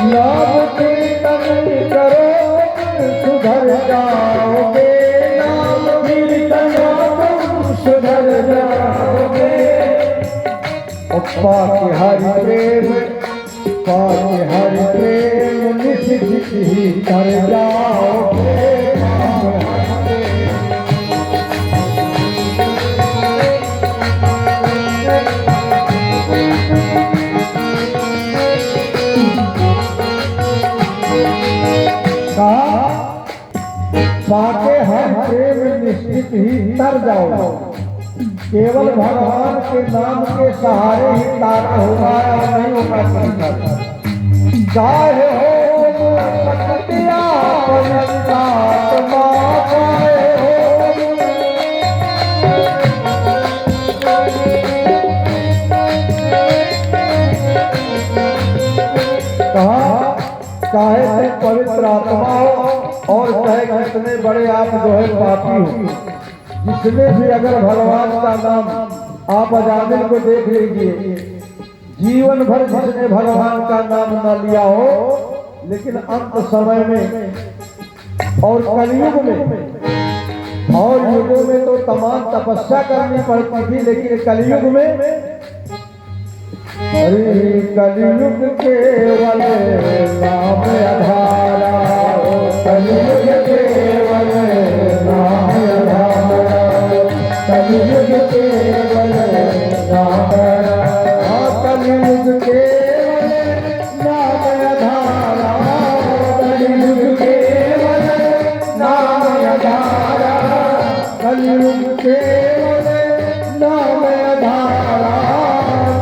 नाम कीर्तन करो सुधर जाओगे, नाम कीर्तन करो सुधर जाओगे। पाके हरि प्रेम, पाके हरि प्रेम निश्चित ही कर जाओगे। पाके हर प्रेम निश्चित ही तर जाओ। केवल भगवान के नाम के सहारे ही तारा होगा या नहीं होगा संसार। चाहे हो शक्तिया परमात्मा, चाहे कहा चाहे पवित्र आत्मा हो और चाहे कितने बड़े आप जो है पापी हो, जिसमें भी अगर भगवान का नाम आप अजामिल को देख लीजिए, जीवन भर जिसने भगवान का नाम न लिया हो, लेकिन अंत समय में और कलयुग में और युगों में तो तमाम तपस्या करनी पड़ती थी, लेकिन कलयुग में अरे कलयुग केवल नाम आधारा, कलयुग केवल नाम आधारा, कलयुग केवल नाम, कलयुग केवल नाम आधारा, कलयुग केवल नाम आधारा, कलयुग केवल नाम आधारा,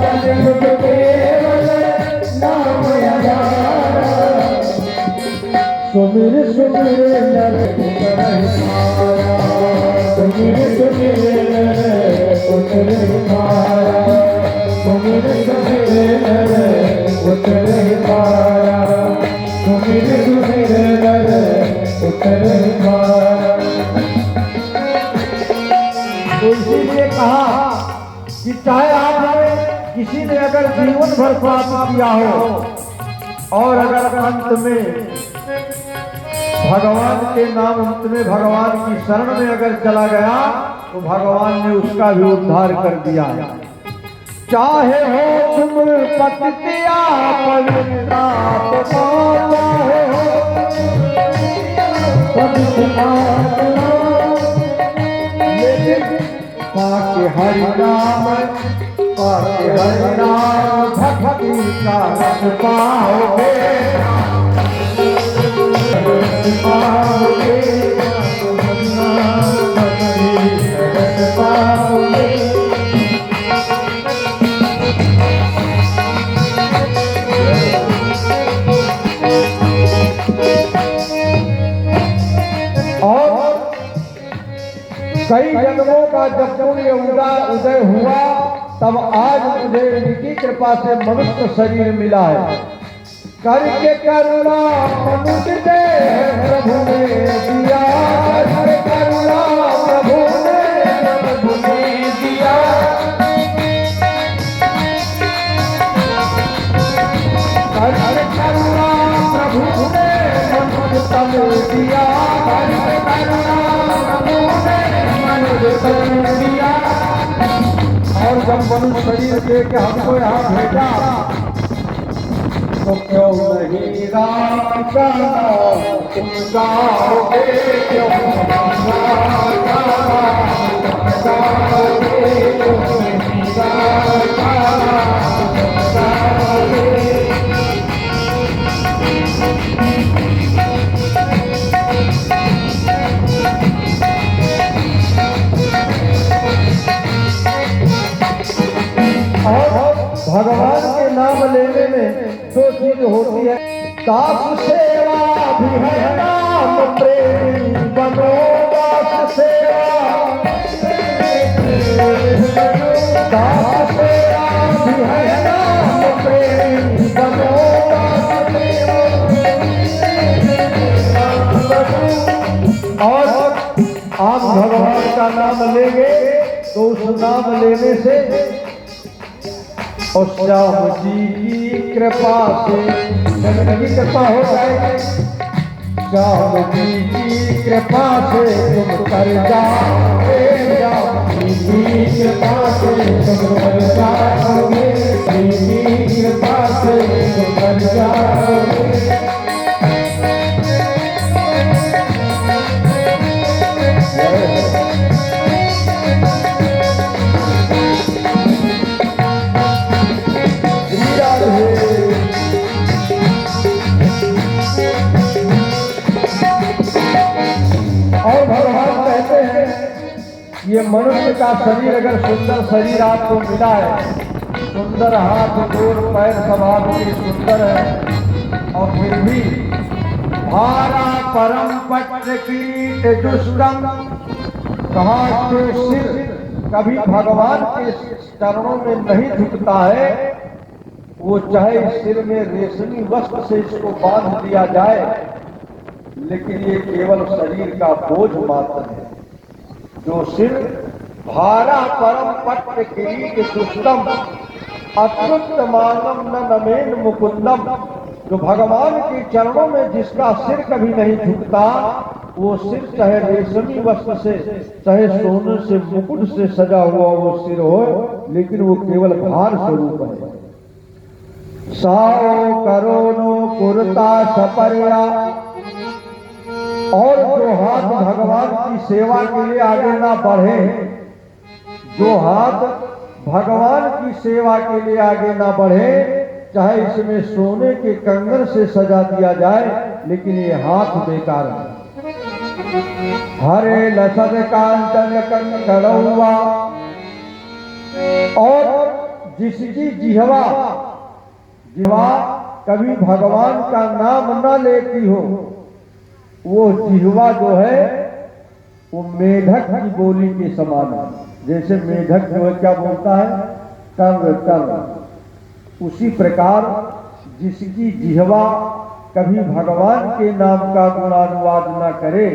कलयुग केवल नाम आधारा। सुमिर सुमिर नर माया, सुमिर सुमिर नर उतर माया, सुमिर सुमिर नर उतर माया, सुमिर सुमिर नर उतर माया। तो इसीलिए कहा कि चाहे आपने किसी ने अगर जीवन भर पाप किया हो और अगर अंत में भगवान के नाम, अंत में भगवान की शरण में अगर चला गया तो भगवान ने उसका भी उद्धार कर दिया है। चाहे हो तुम पतिया पवित्रा, चाहे हो पवित्रा, लेकिन पाके हरि नाम, पाके हरि नाम भक्ति का रस पाओगे, पाओगे, रस पाओगे। और कई जन्मों का जब पुण्य उदय हुआ, तब आज मुझे इनकी कृपा से मनुष्य शरीर मिला है। करके करुणा मनुष्य ने प्रभु ने दिया, करके करुणा प्रभु ने दिया, करके करुणा प्रभु ने मनुष्य तन दिया, करके करुणा प्रभु ने मनुष्य तन दिया। और जब मनुष्य शरीर दे के हमको यहाँ भेजा, तो क्यों नहीं राम का तुम गाओगे, क्यों नहीं राम का गाओगे, क्यों नहीं राम का गाओगे। और भगवान के नाम लेने में दो चीज होती है, दास सेवा भी है नाम प्रेमी बनो, दास सेवा, दास सेवा भी है नाम प्रेमी बनो, और आप भगवान का नाम लेंगे तो उस नाम लेने से और श्याम जी की कृपा से जन्म की कृपा हो जाएगी। जानकी की कृपा से तुम कर जाओगे, जानकी की कृपा से तुम कर जाओगे, जानकी की कृपा से तुम कर जाओगे। और भगवान कहते हैं ये मनुष्य का शरीर अगर सुंदर शरीर आपको मिला है, सुंदर हाथ गोर पैर सब आपके सुंदर है, और फिर भी भारा परम पत्र कीट दुष्टम, कहा के सिर कभी भगवान के चरणों में नहीं झुकता है, वो चाहे सिर में रेशमी वस्त्र से इसको बांध दिया जाए, लेकिन ये केवल शरीर का बोझ मात्र है। जो सिर भारा परम पट्ट किरीट दुष्टम अत्युत मानम न नमेन मुकुंदम, जो भगवान के चरणों में जिसका सिर कभी नहीं झुकता, वो सिर चाहे रेशमी वस्त्र से चाहे सोने से मुकुट से सजा हुआ वो सिर हो, लेकिन वो केवल भार स्वरूप है। साओ करोनो कुरता सपर्या, और जो हाथ भगवान की सेवा के लिए आगे ना बढ़े, जो हाथ भगवान की सेवा के लिए आगे ना बढ़े, चाहे इसमें सोने के कंगन से सजा दिया जाए, लेकिन ये हाथ बेकार है। हरे लसद कांचन कंकड़ौवा, और जिसकी जिह्वा कभी भगवान का नाम न लेती हो, वो जिह्वा जो है वो मेढक की बोली के समान है। जैसे मेढक जो है क्या बोलता है, कर कर, उसी प्रकार जिसकी जिह्वा कभी भगवान के नाम का गुणानुवाद न करे,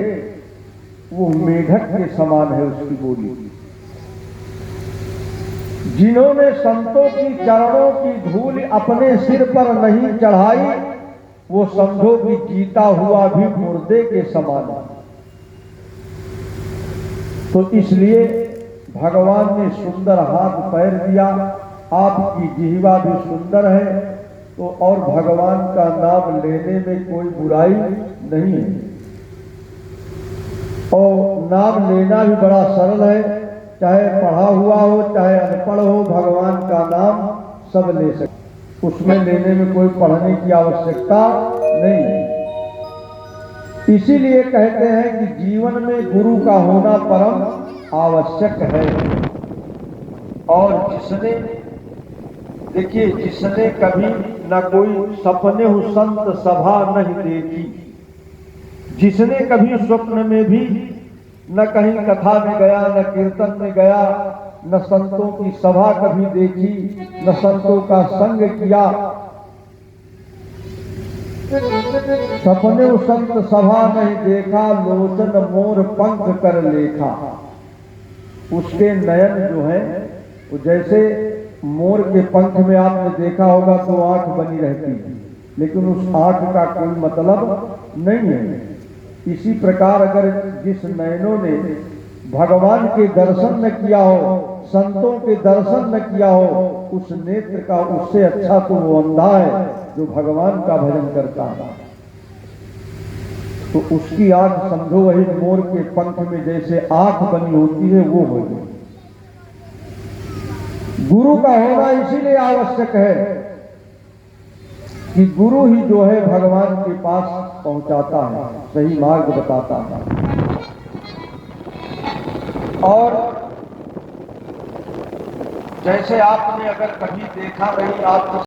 वो मेढक के समान है उसकी बोली। जिन्होंने संतों की चरणों की धूल अपने सिर पर नहीं चढ़ाई, वो समझो कि जीता हुआ भी मुर्दे के समान है। तो इसलिए भगवान ने सुंदर हाथ पैर दिया, आपकी जिह्वा भी सुंदर है, तो और भगवान का नाम लेने में कोई बुराई नहीं है, और नाम लेना भी बड़ा सरल है, चाहे पढ़ा हुआ हो चाहे अनपढ़ हो, भगवान का नाम सब ले सकते, उसमें लेने में कोई पढ़ने की आवश्यकता नहीं है। इसीलिए कहते हैं कि जीवन में गुरु का होना परम आवश्यक है। और जिसने, देखिए, जिसने कभी न कोई सपने संत सभा नहीं देखी, जिसने कभी स्वप्न में भी न कहीं कथा में गया, न कीर्तन में गया, न संतों की सभा कभी देखी, न संतों का संग किया, सपने संत सभा नहीं देखा, लोचन मोर पंख कर लेखा, उसके नयन जो है वो जैसे मोर के पंख में आपने देखा होगा तो आंख बनी रहती है, लेकिन उस आंख का कोई मतलब नहीं है। इसी प्रकार अगर जिस नयनों ने भगवान के दर्शन न किया हो, संतों के दर्शन न किया हो, उस नेत्र का उससे अच्छा तो वो अंधा है जो भगवान का भजन करता है। तो उसकी आंख समझो वही मोर के पंख में जैसे आंख बनी होती है वो होगी। गुरु का होना इसीलिए आवश्यक है कि गुरु ही जो है भगवान के पास पहुंचाता है, सही मार्ग बताता है। और जैसे आपने अगर कभी देखा नहीं, आप